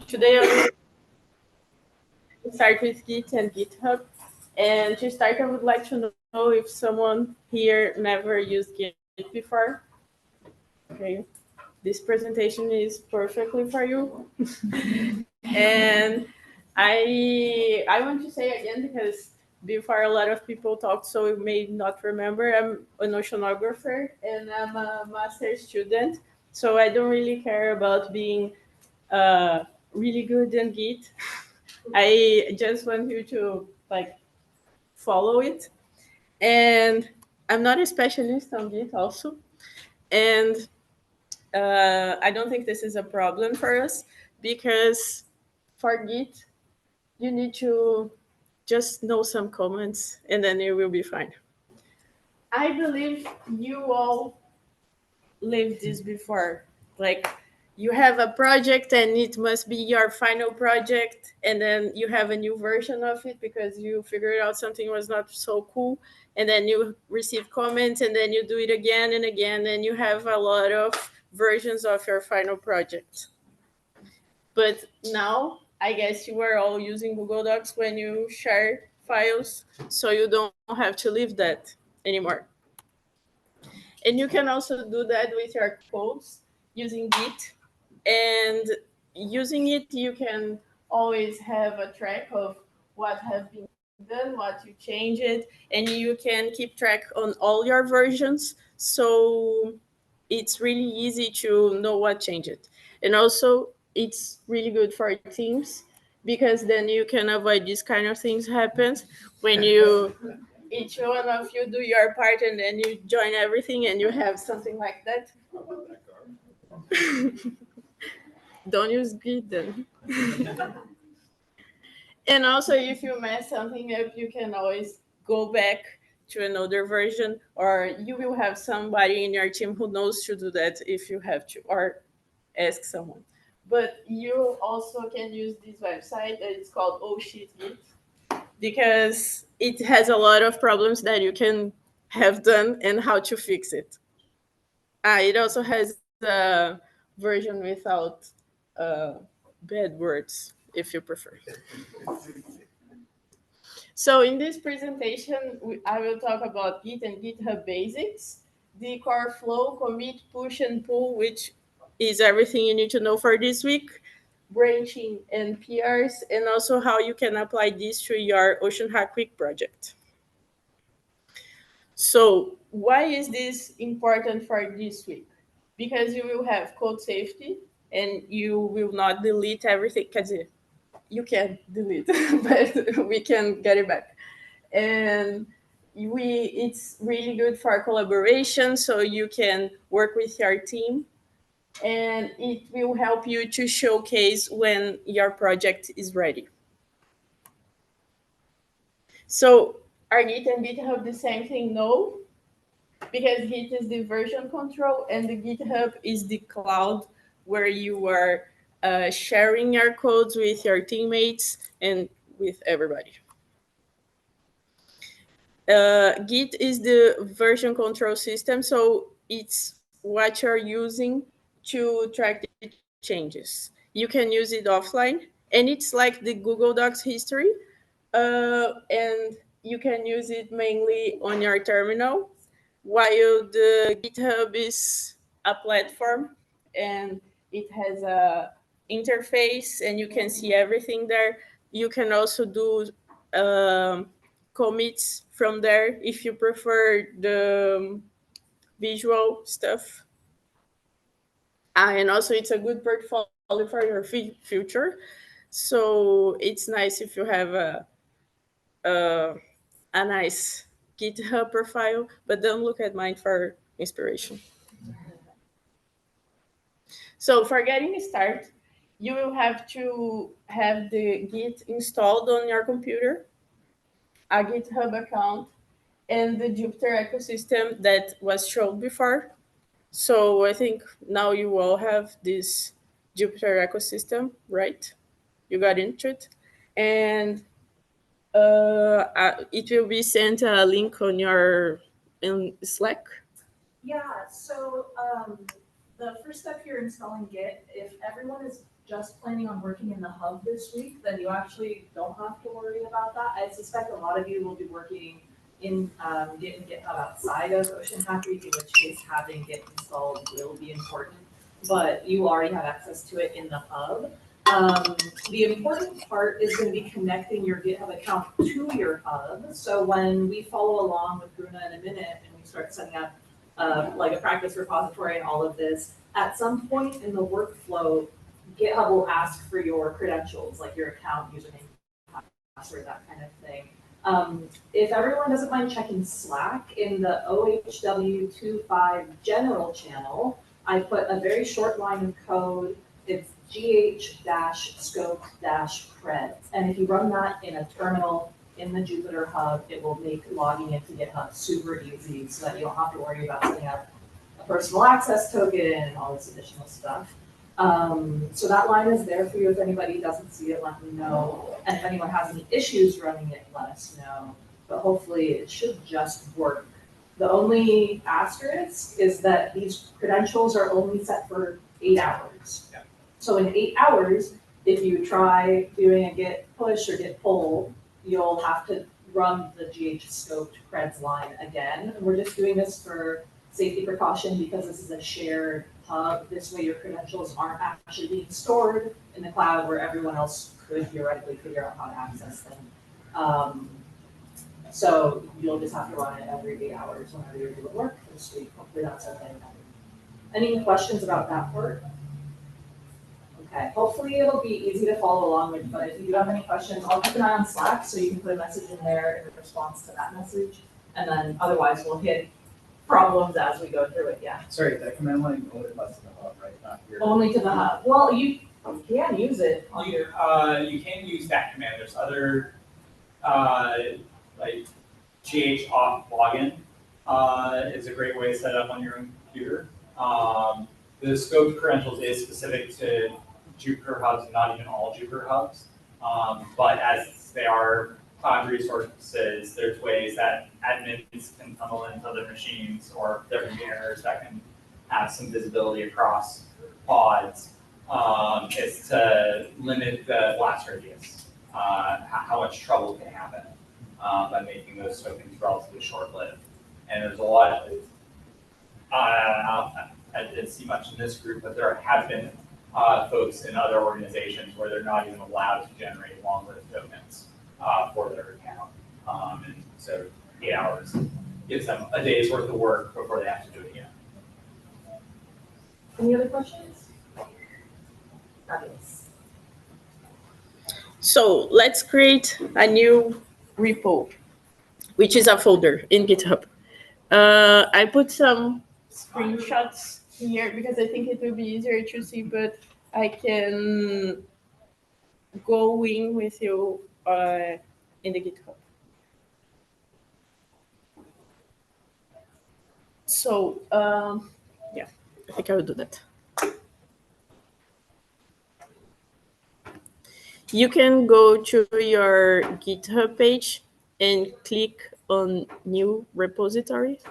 Today I will start with Git and GitHub. And to start, I would like to know if someone here never used Git before. Okay, this presentation is perfectly for you. And I want to say again, because before a lot of people talk, so you may not remember, I'm an oceanographer and I'm a master's student. So I don't really care about being really good in Git. I just want you to follow it. And I'm not a specialist on Git also. And I don't think this is a problem for us because for Git, you need to just know some comments and then you will be fine. I believe you all lived this before. Like you have a project and it must be your final project, and then you have a new version of it because you figured out something was not so cool, and then you receive comments and then you do it again and again, and you have a lot of versions of your final project. But now I guess you are all using Google Docs when you share files, so you don't have to leave that anymore. And you can also do that with your codes using Git. And using it, you can always have a track of what has been done, what you changed it, and you can keep track on all your versions. So it's really easy to know what changed. And also, it's really good for teams because then you can avoid these kind of things happens when you each one of you do your part and then you join everything and you have something like that. Don't use Git then. And also, if you mess something up, you can always go back to another version, or you will have somebody in your team who knows to do that if you have to, or ask someone. But you also can use this website that is called OceanHackWeek because it has a lot of problems that you can have done and how to fix it. It also has a version without uh, bad words, if you prefer. So in this presentation, I will talk about Git and GitHub basics, the core flow, commit, push, and pull, which is everything you need to know for this week, branching and PRs, and also how you can apply this to your OceanHackWeek project. So why is this important for this week? Because you will have code safety and you will not delete everything. Because you can delete, but we can get it back. And it's really good for collaboration, so you can work with your team, and it will help you to showcase when your project is ready. So are Git and GitHub the same thing? No, because Git is the version control and the GitHub is the cloud where you are sharing your codes with your teammates and with everybody. Git is the version control system, so it's what you're using to track the changes. You can use it offline, and it's like the Google Docs history, and you can use it mainly on your terminal, while the GitHub is a platform and it has a interface and you can see everything there. You can also do commits from there if you prefer the visual stuff. And also it's a good portfolio for your future. So it's nice if you have a, a nice GitHub profile, but don't look at mine for inspiration. So for getting started, you will have to have the Git installed on your computer, a GitHub account, and the Jupyter ecosystem that was shown before. So I think now you all have this Jupyter ecosystem, right? You got into it. And it will be sent a link on your in Slack. Yeah, so the first step you're installing Git, if everyone is just planning on working in the hub this week, then you actually don't have to worry about that. I suspect a lot of you will be working in Git and GitHub outside of OceanHackWeek, in which case having Git installed will be important, but you already have access to it in the hub. The important part is going to be connecting your GitHub account to your hub. So when we follow along with Bruna in a minute and we start setting up like a practice repository and all of this, at some point in the workflow, GitHub will ask for your credentials, like your account, username, password, that kind of thing. If everyone doesn't mind checking Slack, in the OHW25 general channel, I put a very short line of code. It's gh-scope-creds. And if you run that in a terminal in the Jupyter Hub, it will make logging into GitHub super easy so that you don't have to worry about setting up a personal access token and all this additional stuff. So that line is there for you. If anybody doesn't see it, let me know. And if anyone has any issues running it, let us know. But hopefully it should just work. The only asterisk is that these credentials are only set for 8 hours. Yeah. So in 8 hours, if you try doing a git push or git pull, you'll have to run the gh-scoped creds line again. And we're just doing this for safety precaution because this is a shared hub. This way your credentials aren't actually being stored in the cloud where everyone else could theoretically figure out how to access them. So you'll just have to run it every 8 hours whenever you're doing work this week. Hopefully that's okay. Any questions about that part? Okay, hopefully it'll be easy to follow along with, but if you do have any questions, I'll keep an eye on Slack so you can put a message in there in response to that message. And then otherwise we'll hit problems as we go through it, yeah. Sorry, that command line only applies to the hub, right? Not here. Only to the hub. Well, you can use it on your. You can use that command. There's other like gh off login is a great way to set up on your own computer. The scope credentials is specific to Jupyter hubs, not even all Jupyter hubs. But as they are cloud resources, there's ways that admins can tunnel into other machines or their containers that can have some visibility across pods. Is to limit the blast radius, how much trouble can happen by making those tokens relatively short-lived. And there's a lot of, I didn't see much in this group, but there have been folks in other organizations where they're not even allowed to generate long-lived tokens for their account. And so 8 hours gives them a day's worth of work before they have to do it again. Any other questions? Fabulous. So let's create a new repo, which is a folder in GitHub. I put some screenshots here because I think it will be easier to see, but I can go in with you in the GitHub. So yeah, I think I will do that. You can go to your GitHub page and click on new repository.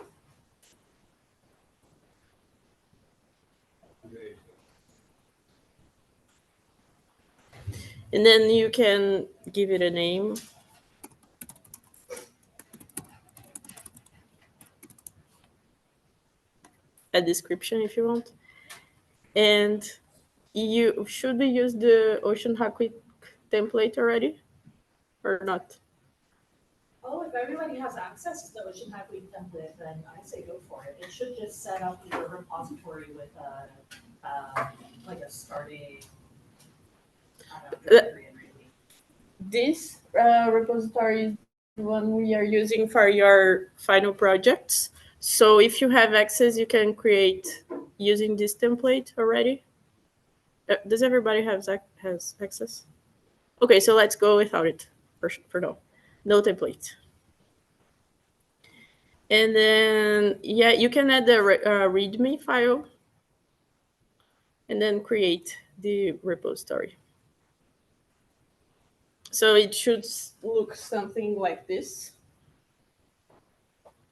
And then you can give it a name. A description if you want. And you should we use the OceanHackWeek template already or not? Oh, if everybody has access to the OceanHackWeek template, then I say go for it. It should just set up your repository with like a starting, directory and readme. This repository is the one we are using for your final projects. So if you have access, you can create using this template already. Does everybody has access? Okay, so let's go without it for now. No template. And then, yeah, you can add the README file and then create the repository. So it should look something like this.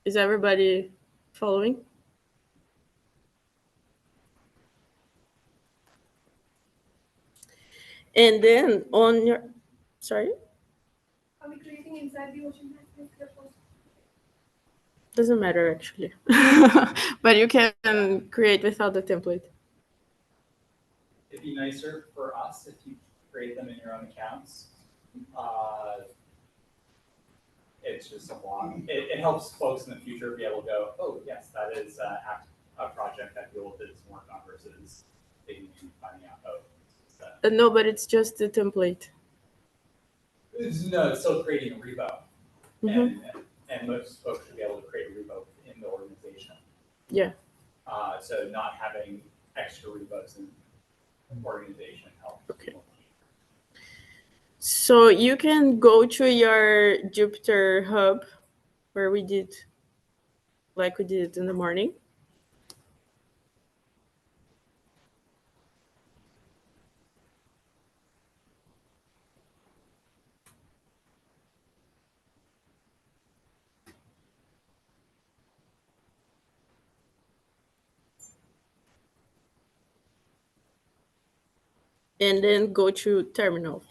Is everybody following? And then on your, sorry, Are we creating inside the OceanHackWeek repository? doesn't matter actually. But you can create without the template. It'd be nicer for us if you create them in your own accounts. It's just a lot. It helps folks in the future be able to go, oh, yes, that is a project that people did some work on versus digging and finding out, oh, No, but it's just the template. no, it's still creating a repo. Mhm. And most folks should be able to create a repo in the organization. Yeah. So not having extra repos in organization helps. Okay. So you can go to your Jupyter Hub where we did it in the morning. And then go to terminal.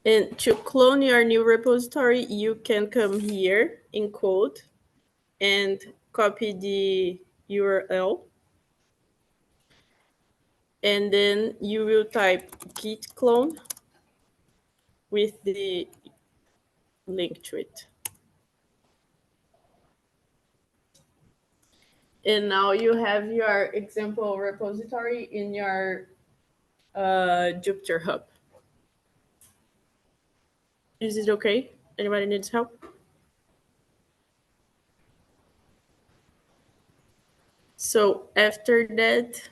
And to clone your new repository, you can come here in code and copy the URL. And then you will type git clone with the link to it. And now you have your example repository in your Jupyter Hub. Is it okay? Anybody needs help? So after that,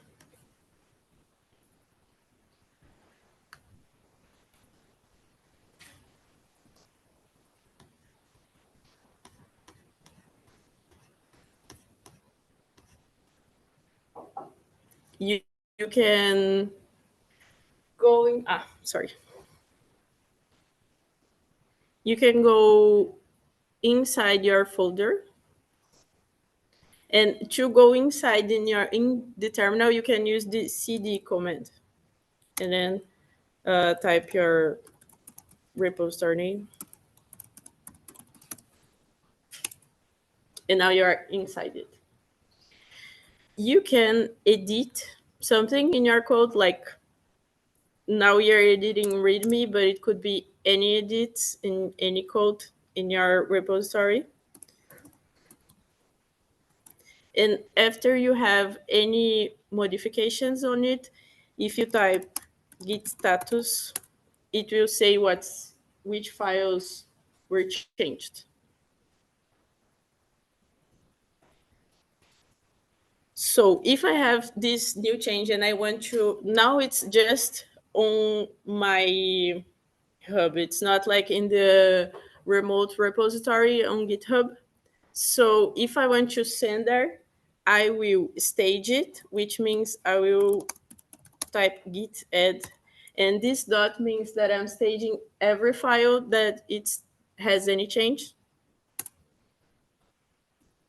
you can go in, sorry. You can go inside your folder, and to go inside in the terminal, you can use the cd command, and then type your repository name, and now you are inside it. You can edit something in your code, like now you're editing README, but it could be any edits in any code in your repository. And after you have any modifications on it, if you type git status, it will say which files were changed. So if I have this new change and I want to, now it's just on my hub. It's not like in the remote repository on GitHub. So if I want to send there, I will stage it, which means I will type git add. And this dot means that I'm staging every file that it has any change.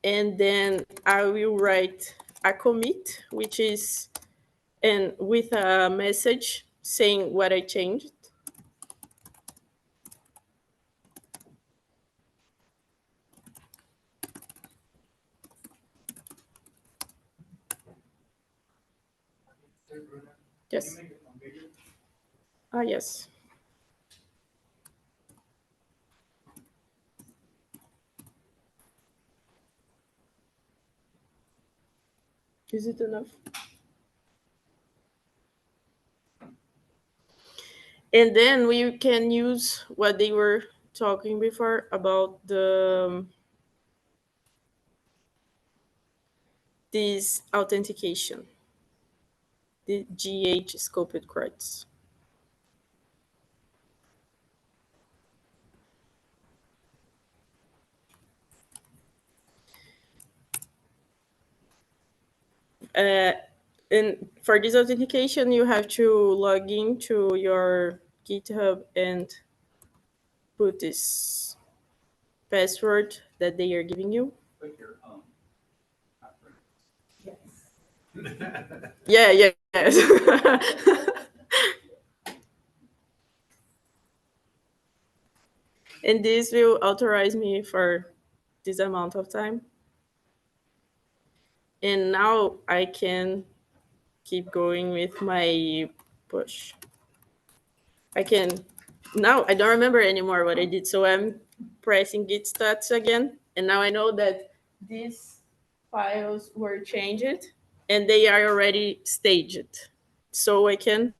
And then I will write a commit, which is and with a message saying what I changed. Yes. Yes. Is it enough? And then we can use what they were talking before about this authentication, the GH scoped creds. And for this authentication, you have to log into your GitHub and put this password that they are giving you. Click your own. Yeah, yes. And this will authorize me for this amount of time. And now I can keep going with my push. I can, now I don't remember anymore what I did. So I'm pressing git stats again. And now I know that these files were changed and they are already staged. So I can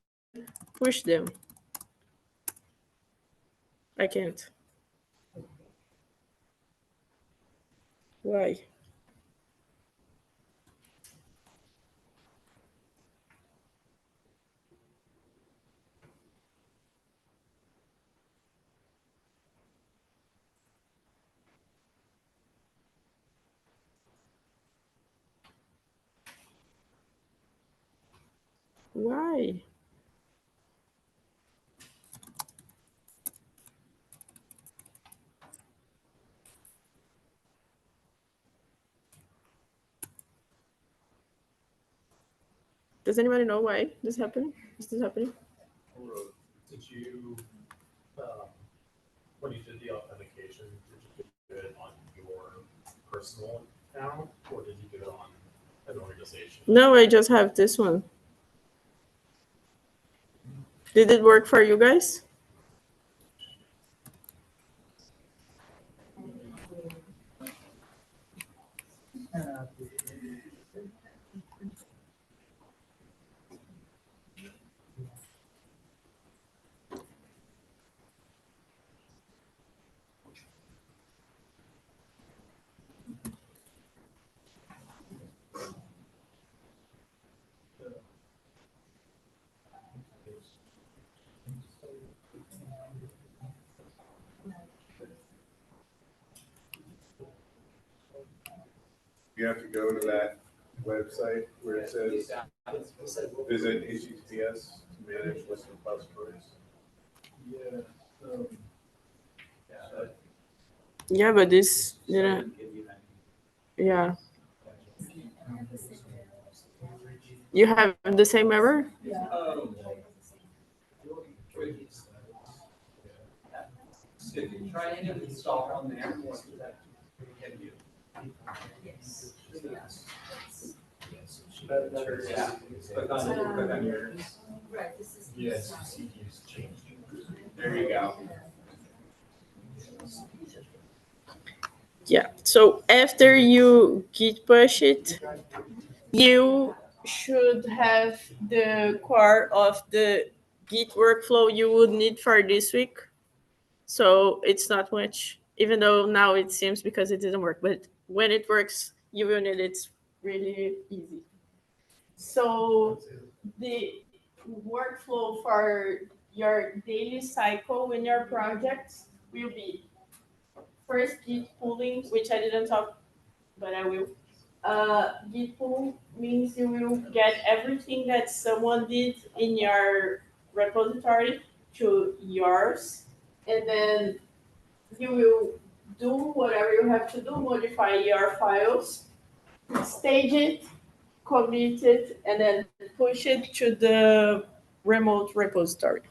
push them. I can't. Why? Why? Does anybody know why this happening? Is this happening? Did you, when you did the authentication, did you do it on your personal account or did you do it on an organization? No, I just have this one. Did it work for you guys? You have to go to that website where it says visit HTTPS to manage list repositories. Yeah. Yeah, but this, yeah. You have the same error? Try and install on there. Yeah. Click on yours. Right, this is. Yes, CPU's changed. There you go. Yeah. So after you git push it, you should have the core of the git workflow you would need for this week. So it's not much, even though now it seems because it didn't work, but when it works, you will need it. It's really easy. So the workflow for your daily cycle in your projects will be first git pulling, which I didn't talk, but I will. Git pull means you will get everything that someone did in your repository to yours, and then you will do whatever you have to do, modify your files, stage it, commit it, and then push it to the remote repository.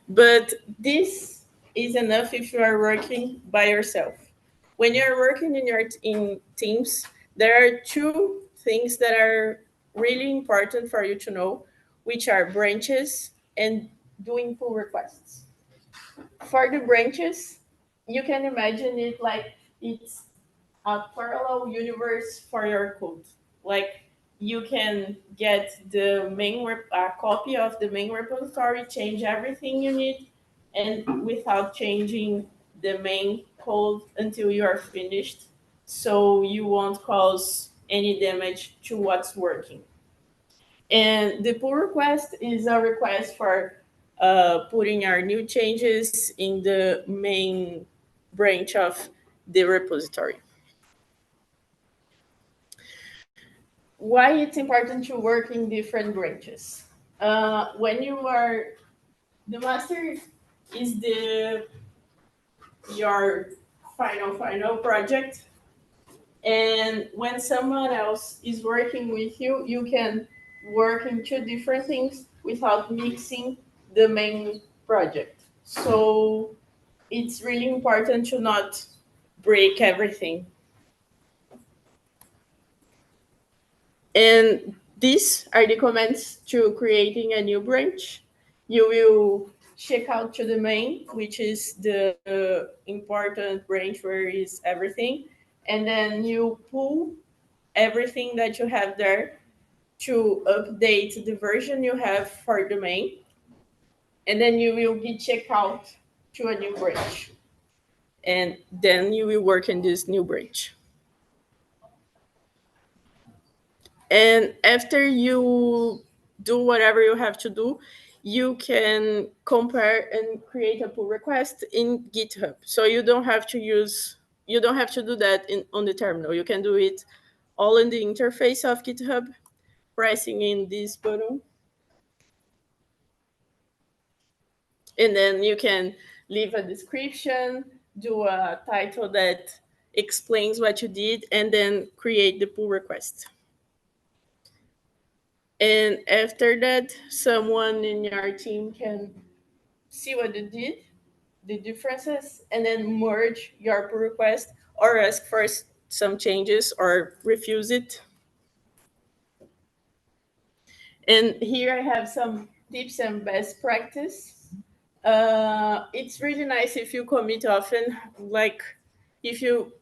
But this is enough if you are working by yourself. When you're working in teams, there are two things that are really important for you to know, which are branches and doing pull requests. For the branches, you can imagine it like it's a parallel universe for your code. Like you can get the a copy of the main repository, change everything you need, and without changing the main code until you are finished, so you won't cause any damage to what's working. And the pull request is a request for putting our new changes in the main branch of the repository. Why it's important to work in different branches? When you are the master is your final project. And when someone else is working with you, you can work in two different things without mixing the main project. So it's really important to not break everything. And these are the commands to creating a new branch. You will check out to the main, which is the important branch where is everything. And then you pull everything that you have there to update the version you have for the main. And then you will be checked out to a new branch. And then you will work in this new branch. And after you do whatever you have to do, you can compare and create a pull request in GitHub. So you don't have to do that on the terminal. You can do it all in the interface of GitHub, pressing in this button. And then you can leave a description, do a title that explains what you did, and then create the pull request. And after that, someone in your team can see what you did, the differences, and then merge your pull request or ask for some changes or refuse it. And here I have some tips and best practice. It's really nice if you commit often. Like if you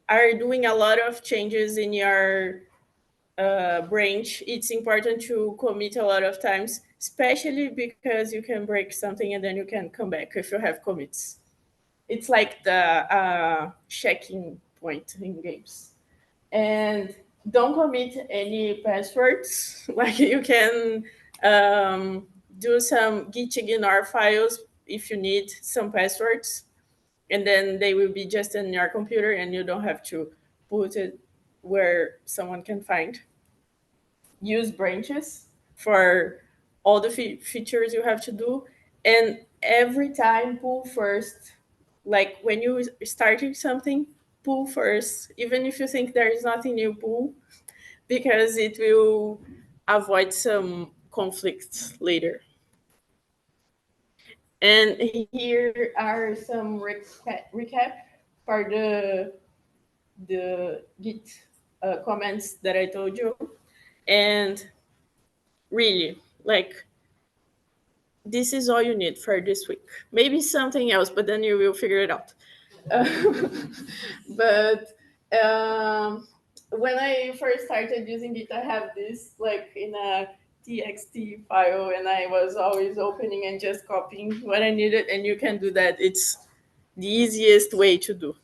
are doing a lot of changes in your branch, it's important to commit a lot of times, especially because you can break something and then you can come back if you have commits. It's like the checking point in games. And don't commit any passwords. Like you can do some git ignore files if you need some passwords, and then they will be just in your computer and you don't have to put it where someone can find. Use branches for all the features you have to do, and every time pull first. Like when you starting something, pull first, even if you think there is nothing new, pull, because it will avoid some conflicts later. And here are some recap for the git comments that I told you. And really, like, this is all you need for this week. Maybe something else, but then you will figure it out. But when I first started using it, I have this like in a txt file, and I was always opening and just copying what I needed. And you can do that. It's the easiest way to do.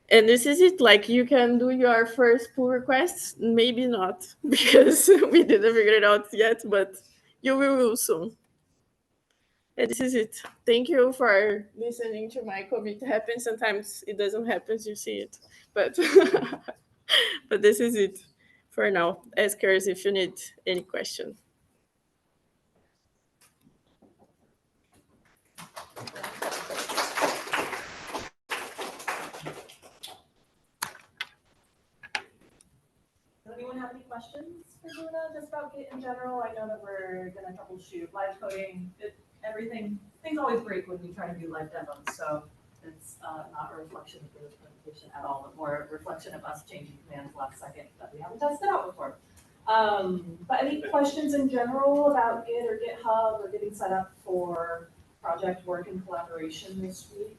And this is it. Like you can do your first pull requests. Maybe not because we didn't figure it out yet, but you will soon. And this is it. Thank you for listening to my commit. It happens sometimes. It doesn't happen. You see it, but but this is it for now. Ask us if you need any question. Does anyone have any questions for Bruna just about Git in general? I know that we're gonna troubleshoot live coding. Things always break when we try to do live demos, so it's not a reflection of this presentation at all, but more a reflection of us changing commands last second that we haven't tested out before. But any questions in general about Git or GitHub or getting set up for project work and collaboration this week?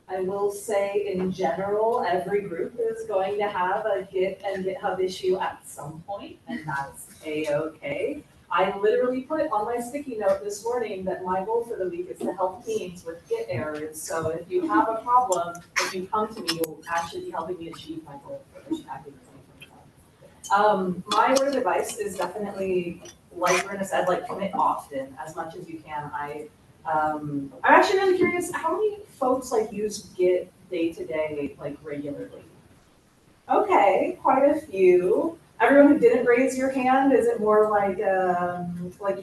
I will say in general, every group is going to have a Git and GitHub issue at some point, and that's A-okay. I literally put on my sticky note this morning that my goal for the week is to help teams with Git errors. So if you have a problem, if you come to me, you'll actually be helping me achieve my goal for OceanHackWeek 2025. My word of advice is definitely, like Bruna said, like commit often as much as you can. I'm actually really curious, how many folks like use Git day to day, like regularly? Okay, quite a few. Everyone who didn't raise your hand, is it more like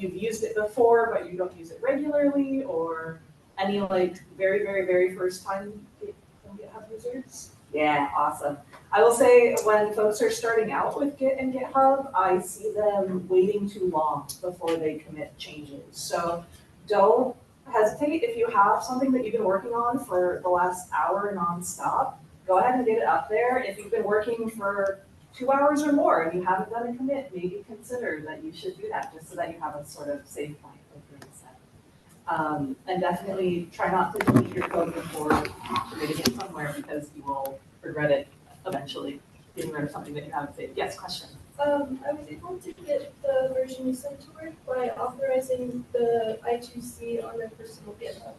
you've used it before, but you don't use it regularly, or any like very, very, very first time GitHub users? Yeah, awesome. I will say when folks are starting out with Git and GitHub, I see them waiting too long before they commit changes. So don't hesitate. If you have something that you've been working on for the last hour nonstop, go ahead and get it up there. If you've been working for 2 hours or more and you haven't done a commit, maybe consider that you should do that just so that you have a sort of save point of reset. And definitely try not to delete your code before committing it somewhere because you will regret it eventually, getting rid of something that you haven't saved. Yes, question? I was able to get the version you sent to work by authorizing the I2C on my personal GitHub.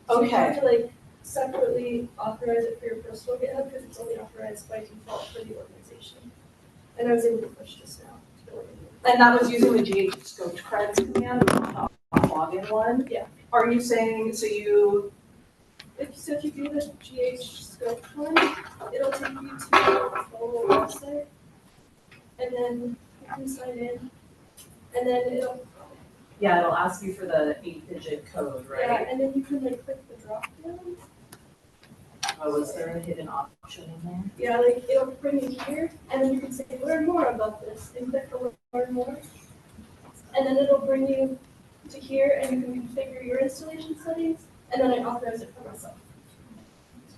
So you have to like separately authorize it for your personal GitHub because it's only authorized by default for the organization. And I was able to push this now to the organization. And that was using the GH scoped creds command, not the login one? Yeah. Are you saying, so you, If you do the GH scope one, it'll take you to the whole website. And then you can sign in. And then it'll, yeah, it'll ask you for the 8-digit code, right? yeah, and then you can like click the drop down. Oh, was there a hidden option in there? Yeah, like it'll bring you here, and then you can say, learn more about this, and click the learn more. And then it'll bring you to here, and you can configure your installation settings, and then I authorize it for myself.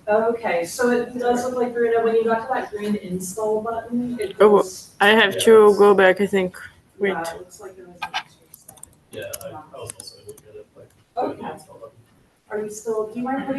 Okay, so it does look like, Bruna, when you got to that green install button, it Oh, goes. I have to go back, I think. Wait. Yeah, it looks like there was an extra step. Yeah, I was also able to get it, like, Okay. install button. Are you still, do you mind putting